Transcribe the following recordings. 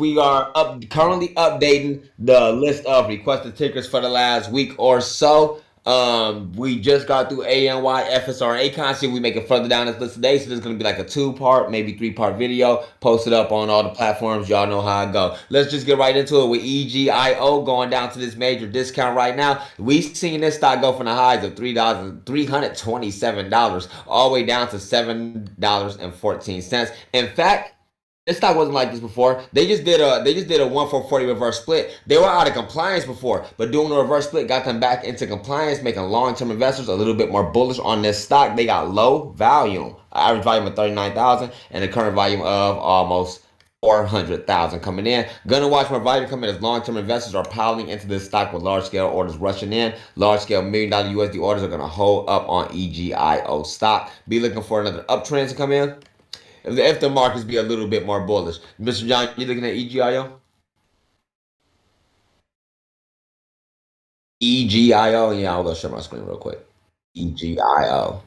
we are currently updating the list of requested tickers for the last week or so. We just got through ANY FSRA content. We make it further down this list today, so this is gonna be like a two-part, maybe three-part video posted up on all the platforms. Y'all know how I go. Let's just get right into it with EGIO going down to this major discount right now. We seen this stock go from the highs of $327 all the way down to $7.14. In fact, this stock wasn't like this before. They just did a 1 for 40 reverse split. They were out of compliance before, but doing the reverse split got them back into compliance, making long-term investors a little bit more bullish on this stock. They got low volume, average volume of 39,000, and a current volume of almost 400,000 coming in. Gonna watch more volume come in as long-term investors are piling into this stock with large-scale orders rushing in. Large-scale $1 million USD orders are gonna hold up on EGIO stock. Be looking for another uptrend to come in if the markets be a little bit more bullish. Mr. John, you looking at EGIO? EGIO? Yeah, I'll go share my screen real quick. EGIO.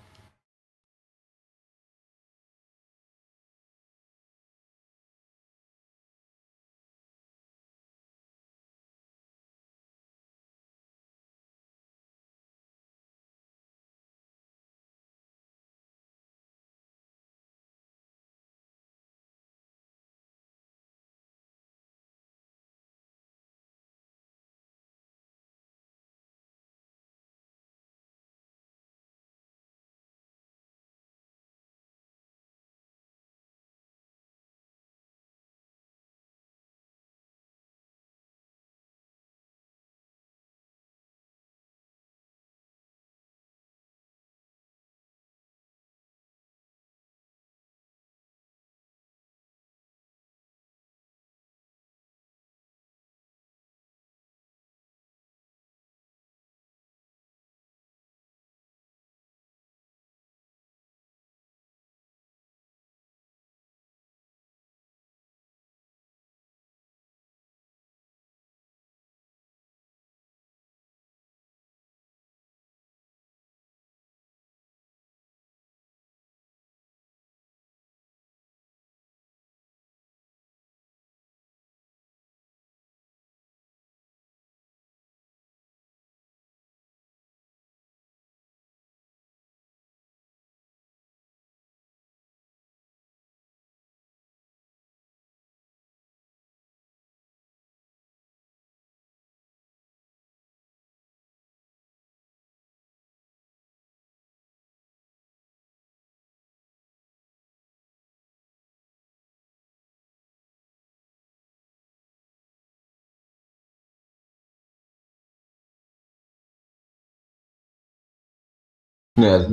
Yeah,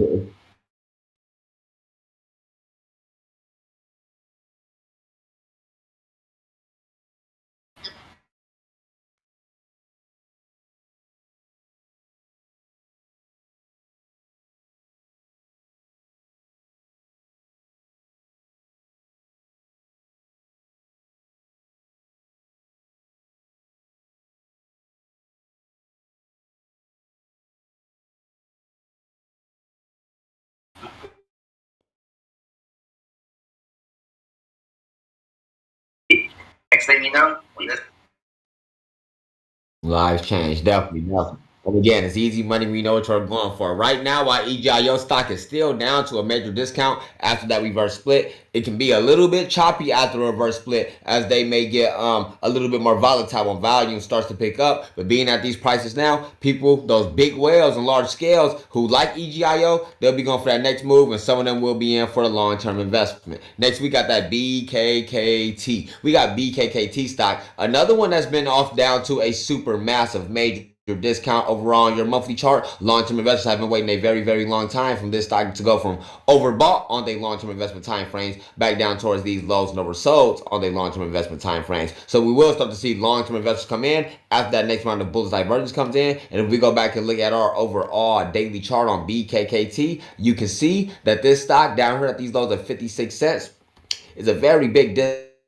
next thing you know, lives change, definitely, definitely. And again, it's easy money. We know what you're going for. Right now, while EGIO stock is still down to a major discount after that reverse split, it can be a little bit choppy after a reverse split as they may get a little bit more volatile when volume starts to pick up. But being at these prices now, people, those big whales and large scales who like EGIO, they'll be going for that next move, and some of them will be in for a long-term investment. Next, we got that BKKT. We got BKKT stock, another one that's been off down to a super massive major discount overall on your monthly chart. Long-term investors have been waiting a very, very long time from this stock to go from overbought on their long-term investment time frames back down towards these lows and oversold on their long-term investment time frames. So we will start to see long-term investors come in after that next round of bullish divergence comes in. And if we go back and look at our overall daily chart on BKKT, you can see that this stock down here at these lows of 56 cents is a very big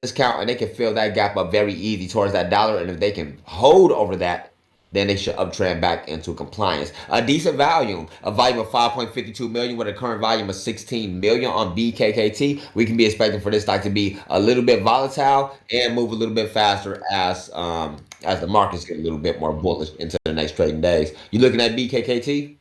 discount, and they can fill that gap up very easy towards that dollar. And if they can hold over that, then they should uptrend back into compliance. A decent volume, a volume of 5.52 million with a current volume of 16 million on BKKT. We can be expecting for this stock to be a little bit volatile and move a little bit faster as the markets get a little bit more bullish into the next trading days. You looking at BKKT?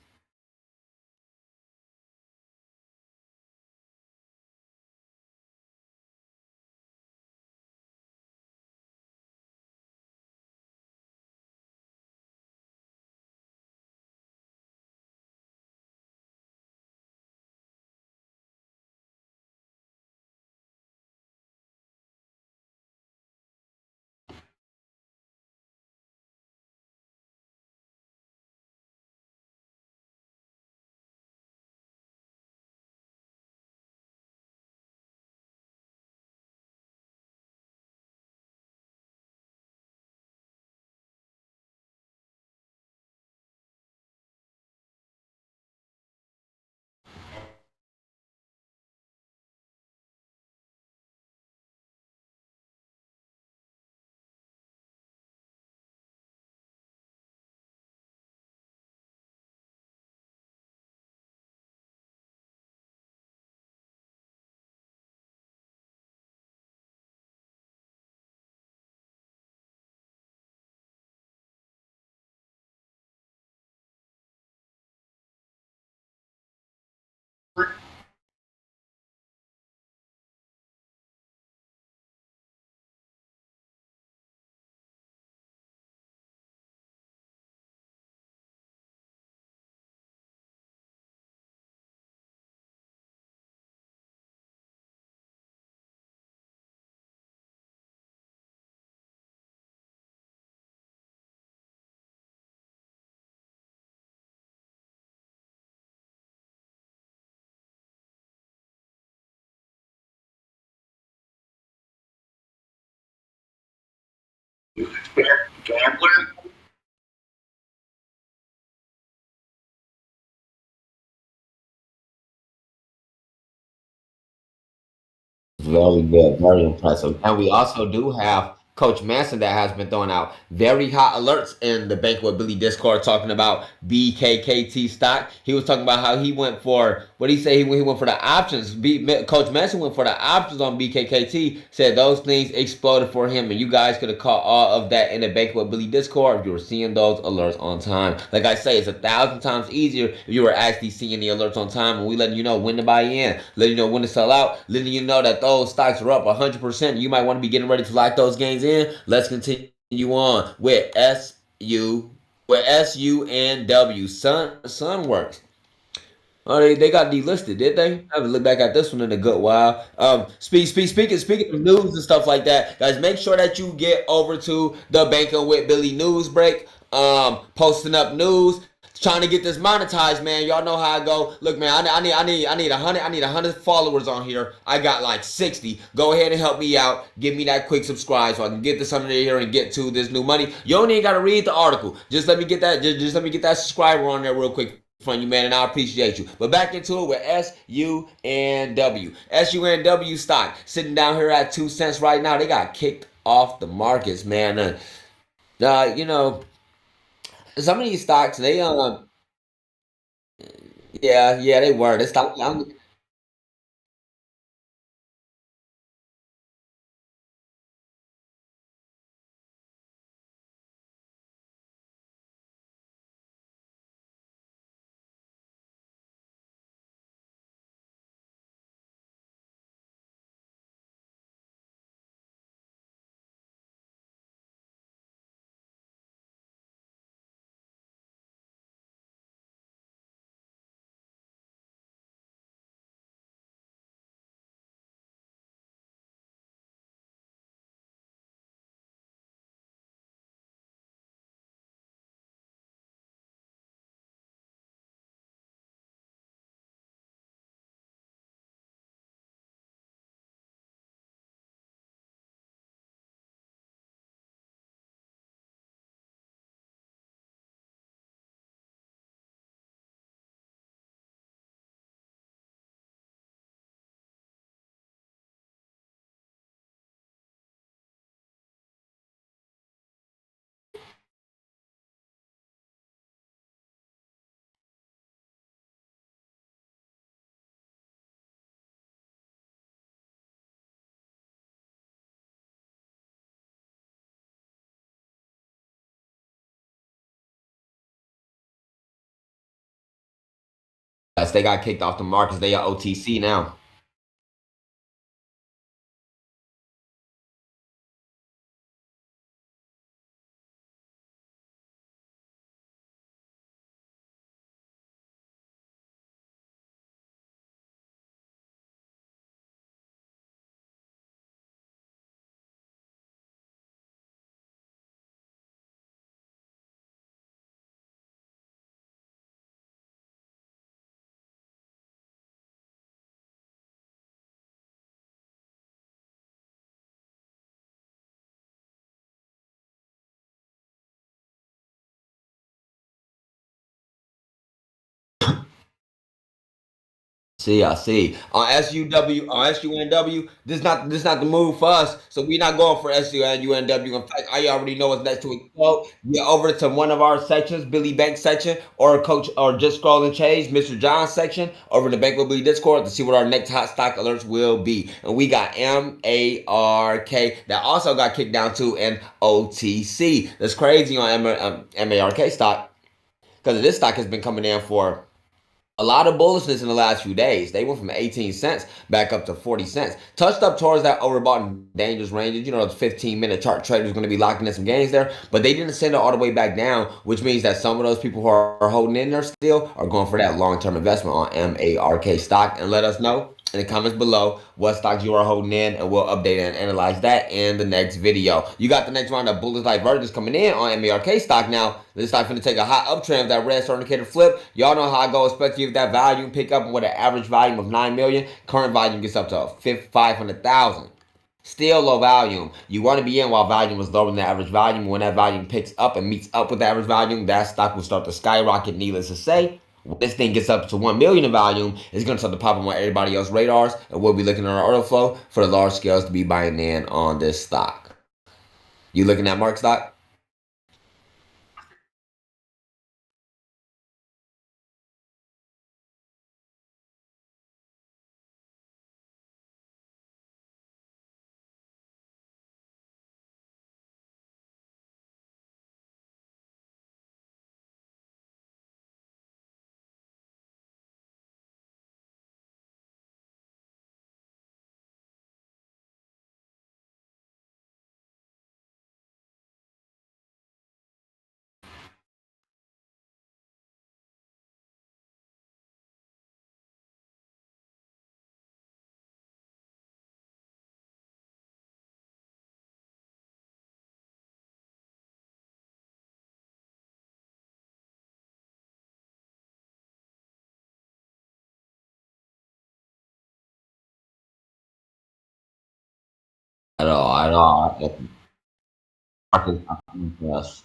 Very good, very impressive. And we also do have Coach Manson that has been throwing out very hot alerts in the Bank with Billy Discord talking about BKKT stock. He was talking about how he went for what he say he went for the options. Coach Manson went for the options on BKKT. Said those things exploded for him, and you guys could have caught all of that in the Bank with Billy Discord if you were seeing those alerts on time. Like I say, it's 1,000 times easier if you were actually seeing the alerts on time, and we letting you know when to buy in, letting you know when to sell out, letting you know that those stocks are up 100%. You might want to be getting ready to lock those gains in. Let's continue on with SUNW Sunworks. Oh, they got delisted, did they? I haven't looked back at this one in a good while. Speaking of news and stuff like that, guys, make sure that you get over to the Banking with Billy news break. Posting up news, trying to get this monetized, man. Y'all know how I go. Look, man, I need 100 followers on here. I got like 60. Go ahead and help me out. Give me that quick subscribe so I can get this under here and get to this new money. You don't even gotta read the article. Just let me get that. Just let me get that subscriber on there real quick from you, man, and I appreciate you. But back into it with SUNW. SUNW stock sitting down here at 2 cents right now. They got kicked off the markets, man. You know, some of these stocks, yeah, they were. They stopped. Yes, they got kicked off the markets. They are OTC now. See, I see. On SUW, on SUNW, this not the move for us. So we're not going for SUNW. In fact, I already know what's next to it. So yeah, over to one of our sections, Billy Bank section, or Coach, or Just.Scrollin.Trades, Mr. John section, over the Bank will be Discord to see what our next hot stock alerts will be. And we got MARK that also got kicked down to an OTC. That's crazy on MARK stock because this stock has been coming in for a lot of bullishness in the last few days. They went from 18 cents back up to 40 cents. Touched up towards that overbought and dangerous ranges. You know, the 15-minute chart traders going to be locking in some gains there, but they didn't send it all the way back down, which means that some of those people who are holding in there still are going for that long-term investment on MARK stock. And let us know in the comments below what stocks you are holding in, and we'll update and analyze that in the next video. You got the next round of bullish divergence coming in on MARK stock now. This stock finna take a hot uptrend with that red star indicator flip. Y'all know how I go, especially if that volume pick up with an average volume of 9 million. Current volume gets up to 500,000. Still low volume. You want to be in while volume is lower than the average volume. When that volume picks up and meets up with the average volume, that stock will start to skyrocket, needless to say. When this thing gets up to 1 million in volume, it's going to start to pop up on everybody else's radars, and we'll be looking at our order flow for the large scales to be buying in on this stock. You looking at Mark stock? At all, at all. Yes.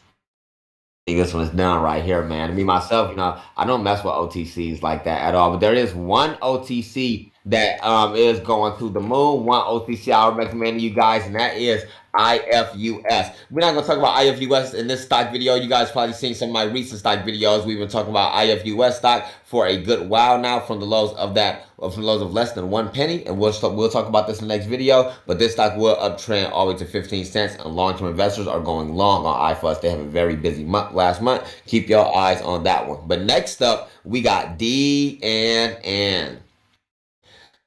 Think this one is done right here, man. Me myself, I don't mess with OTCs like that at all. But there is one OTC that is going through the moon. One OTC I would recommend to you guys, and that is IFUS. We're not gonna talk about IFUS in this stock video. You guys probably seen some of my recent stock videos. We've been talking about IFUS stock for a good while now, from the lows of less than 1 penny, and we'll talk about this in the next video. But this stock will uptrend all the way to 15 cents, and long-term investors are going long on IFUS. They have a very busy month last month. Keep your eyes on that one. But next up, we got DNN.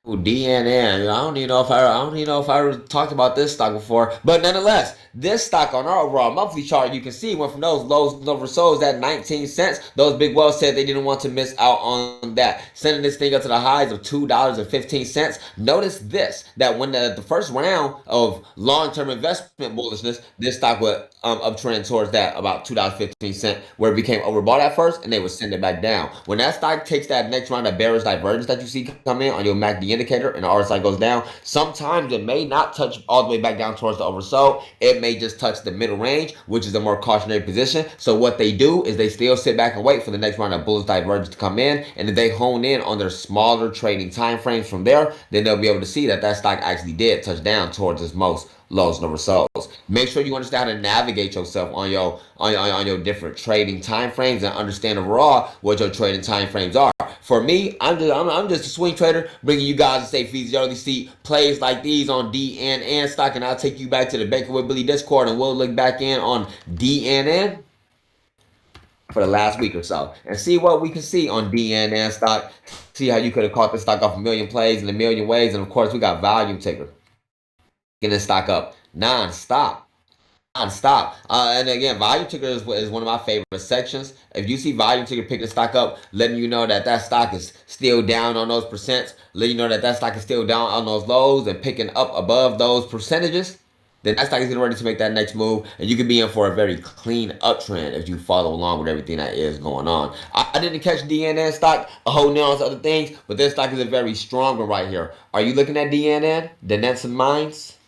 Ooh, DNN. I don't even know if I ever talked about this stock before, but nonetheless, this stock on our overall monthly chart, you can see went from those lows oversold at 19 cents. Those big wells said they didn't want to miss out on that, sending this thing up to the highs of $2.15. Notice this, that when the first round of long-term investment bullishness, this stock would uptrend towards that about $2.15, where it became overbought at first, and they would send it back down. When that stock takes that next round of bearish divergence that you see come in on your MACD indicator and the RSI goes down, sometimes it may not touch all the way back down towards the oversold. It may just touch the middle range, which is a more cautionary position. So what they do is they still sit back and wait for the next round of bullish divergence to come in, and if they hone in on their smaller trading time frames from there, then they'll be able to see that that stock actually did touch down towards its most lows and oversouls. Make sure you understand how to navigate yourself on your different trading time frames, and understand overall what your trading time frames are. For me, I'm just a swing trader, bringing you guys a safe, easy, early seat plays like these on DNN stock, and I'll take you back to the Baker with Billy Discord, and we'll look back in on DNN. for the last week or so and see what we can see on DNN stock. See how you could have caught the stock off a million plays in a million ways. And of course, we got volume ticker getting the stock up non-stop. Non-stop. And again, volume ticker is one of my favorite sections. If you see volume ticker picking the stock up, letting you know that that stock is still down on those percents, letting you know that that stock is still down on those lows and picking up above those percentages, then that stock is getting ready to make that next move, and you could be in for a very clean uptrend if you follow along with everything that is going on. I didn't catch DNN stock, holding on to other things, but this stock is a very strong one right here. Are you looking at DNN, the Nets and Mines?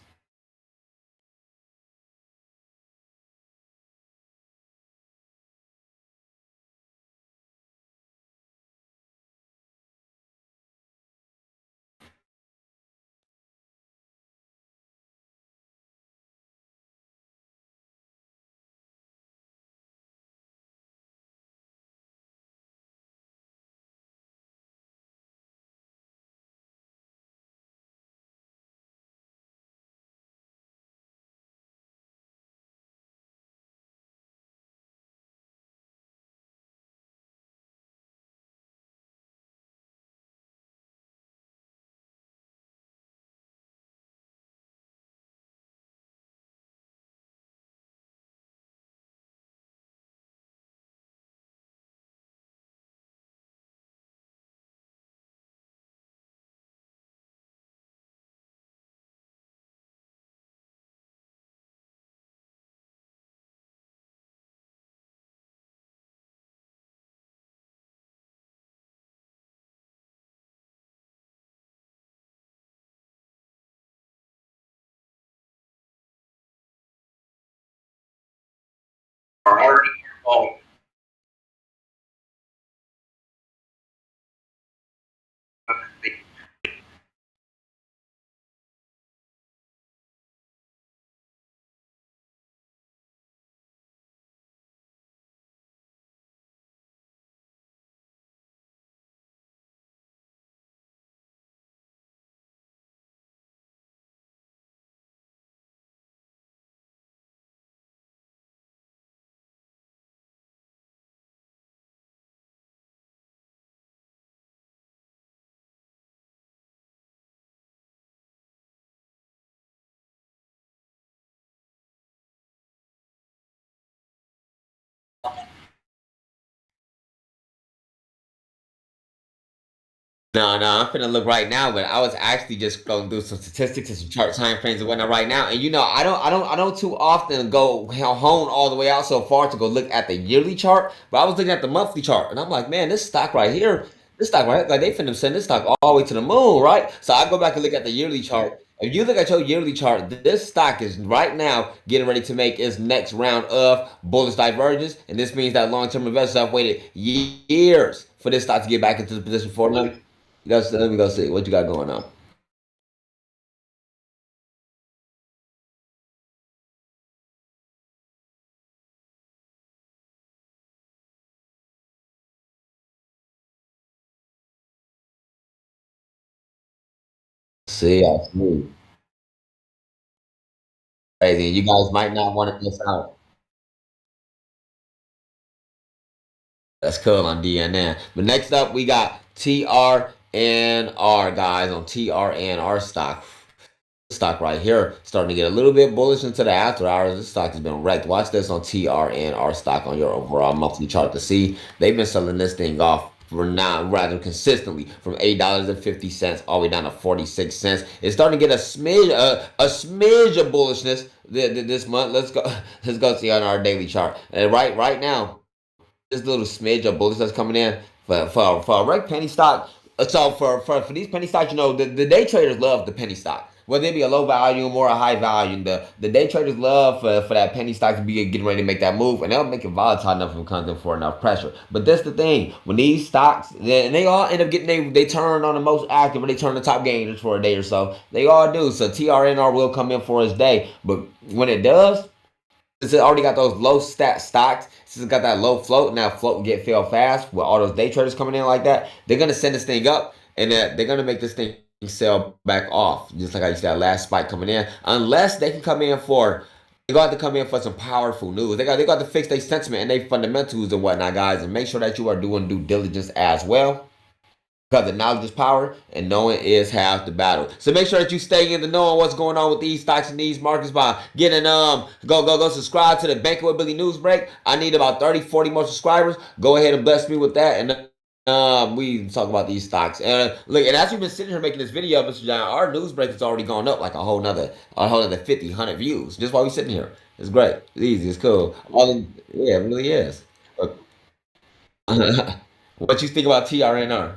No, no, I'm finna look right now, but I was actually just going through some statistics and some chart time frames and whatnot right now. And I don't too often go hone all the way out so far to go look at the yearly chart, but I was looking at the monthly chart, and I'm like, man, this stock right, like they finna send this stock all the way to the moon, right? So I go back and look at the yearly chart. If you look at your yearly chart, this stock is right now getting ready to make its next round of bullish divergence, and this means that long-term investors have waited years for this stock to get back into the position for them. Let me go see what you got going on. See, I see. Crazy. You guys might not want to miss out. That's cool on DNN. But next up, we got TRNR, guys, on TRNR stock. Stock right here starting to get a little bit bullish into the after hours. This stock has been wrecked. Watch this on TRNR stock on your overall monthly chart to see they've been selling this thing off for now rather consistently from $8.50 all the way down to 46 cents. It's starting to get a smidge of bullishness this month. Let's go see on our daily chart. And right now this little smidge of bullets that's coming in for a reg penny stock. So for these penny stocks, the day traders love the penny stock. Whether it be a low volume or a high volume, the day traders love for that penny stock to be getting ready to make that move, and they'll make it volatile enough if it comes in for enough pressure. But that's the thing, when these stocks, and they all end up getting, they turn on the most active, or they turn the top gainers for a day or so. They all do. So TRNR will come in for its day, but when it does, since it already got those low stat stocks, since it got that low float, now float and get filled fast with all those day traders coming in like that, they're gonna send this thing up and they're gonna make this thing sell back off. Just like I used to that last spike coming in. Unless they can come in for They got to come in for some powerful news. They got to fix their sentiment and their fundamentals and whatnot, guys, and make sure that you are doing due diligence as well. Because the knowledge is power and knowing is half the battle. So make sure that you stay in the know on what's going on with these stocks and these markets by getting go subscribe to the Banking with Billy News Break. I need about 30, 40 more subscribers. Go ahead and bless me with that. And we talk about these stocks. And look, and as we've been sitting here making this video, Mr. John, our news break has already gone up like a whole nother 50, 100 views. Just while we sitting here. It's great. It's easy. It's cool. Yeah, it really is. What you think about TRNR?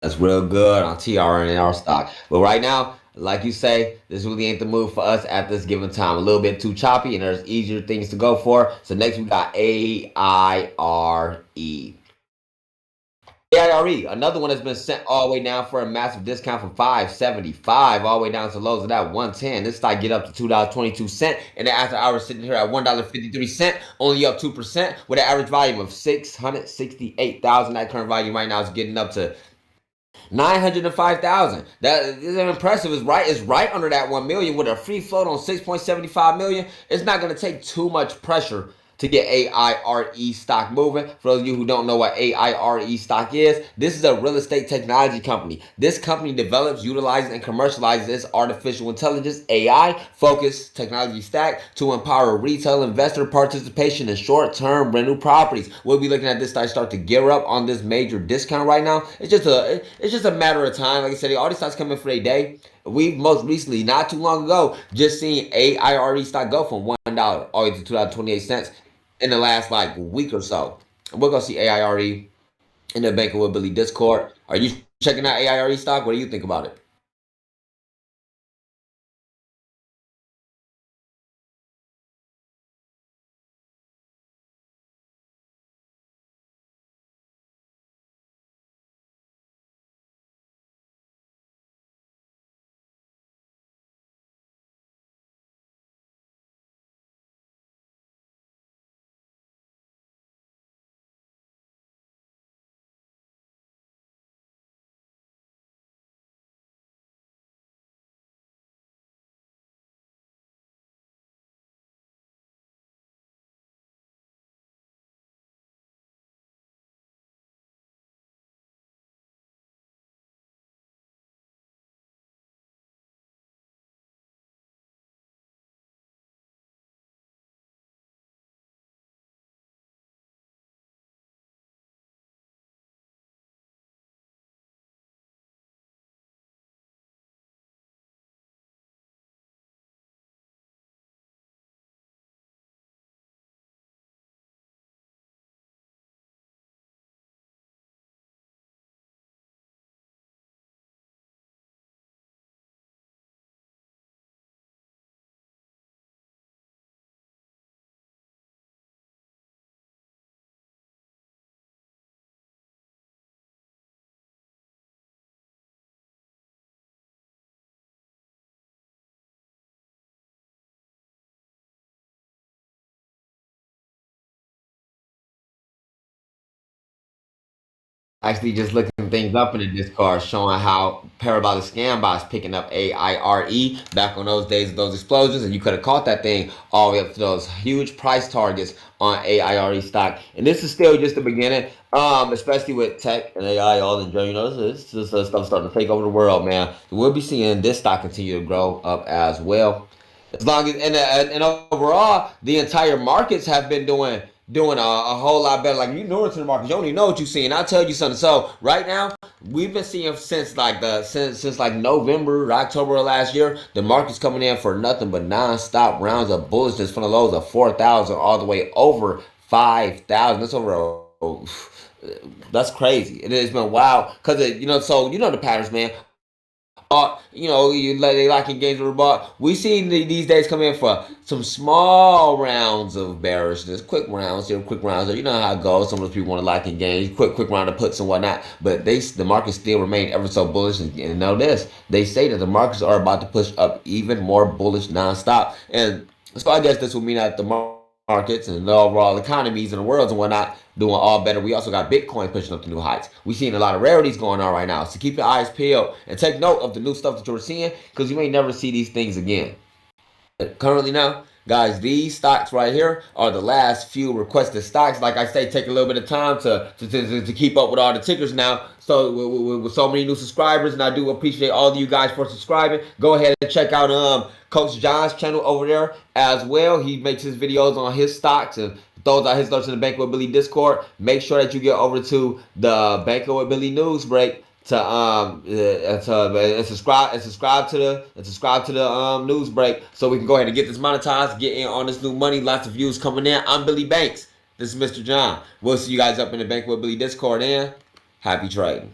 That's real good on TR and our stock. But right now, like you say, this really ain't the move for us at this given time. A little bit too choppy, and there's easier things to go for. So next we got AIRE. AIRE, another one that's been sent all the way down for a massive discount from 5.75 all the way down to lows of that 110. This stock get up to $2.22, and then after hours sitting here at $1.53, only up 2% with an average volume of 668,000. That current volume right now is getting up to 905,000. That is impressive. It's right under that 1 million with a free float on 6.75 million. It's not going to take too much pressure to get AIRE stock moving. For those of you who don't know what AIRE stock is, this is a real estate technology company. This company develops, utilizes, and commercializes its artificial intelligence AI focused technology stack to empower retail investor participation in short-term rental properties. We'll be looking at this stock start to gear up on this major discount right now. It's just a matter of time. Like I said, all these stocks coming for a day. We've most recently, not too long ago, just seen AIRE stock go from $1 all the way to $2.28 in the last like week or so. We're gonna see AIRE in the Banking with Billy Discord. Are you checking out AIRE stock? What do you think about it? actually just looking things up in the Discord, showing how parabolic scam bots picking up AIRE back on those days of those explosions, and you could have caught that thing all the way up to those huge price targets on AIRE stock. And this is still just the beginning, especially with tech and AI all in general. You know, this is stuff starting to take over the world, man. We'll be seeing this stock continue to grow up as well. As long as and overall, the entire markets have been doing a whole lot better. Like you newer to the market, you don't even know what you're seeing. I'll tell you something. So right now, we've been seeing since like November or October of last year, the market's coming in for nothing but non-stop rounds of bullishness from the lows of 4,000 all the way over 5,000. That's over. That's crazy. It has been wild because so you know the patterns, man. They like in games with bought. We see these days come in for some small rounds of bearishness, quick rounds here, quick rounds there. You know how it goes. Some of those people want to lock in games, quick round of puts and whatnot. But the market still remain ever so bullish. And know this, they say that the markets are about to push up even more bullish nonstop. And so I guess this will mean that the markets and the overall economies in the world and whatnot doing all better. We also got Bitcoin pushing up to new heights. We're seeing a lot of rarities going on right now. So keep your eyes peeled and take note of the new stuff that you're seeing because you may never see these things again. Currently now, guys, these stocks right here are the last few requested stocks. Like I say, take a little bit of time to keep up with all the tickers now. So with so many new subscribers, and I do appreciate all of you guys for subscribing. Go ahead and check out Coach John's channel over there as well. He makes his videos on his stocks and throws out his notes in the Banker with Billy Discord. Make sure that you get over to the Banker with Billy news break to subscribe to the news break so we can go ahead and get this monetized, get in on this new money, lots of views coming in. I'm Billy Banks. This is Mr. John. We'll see you guys up in the Bank with Billy Discord and happy trading.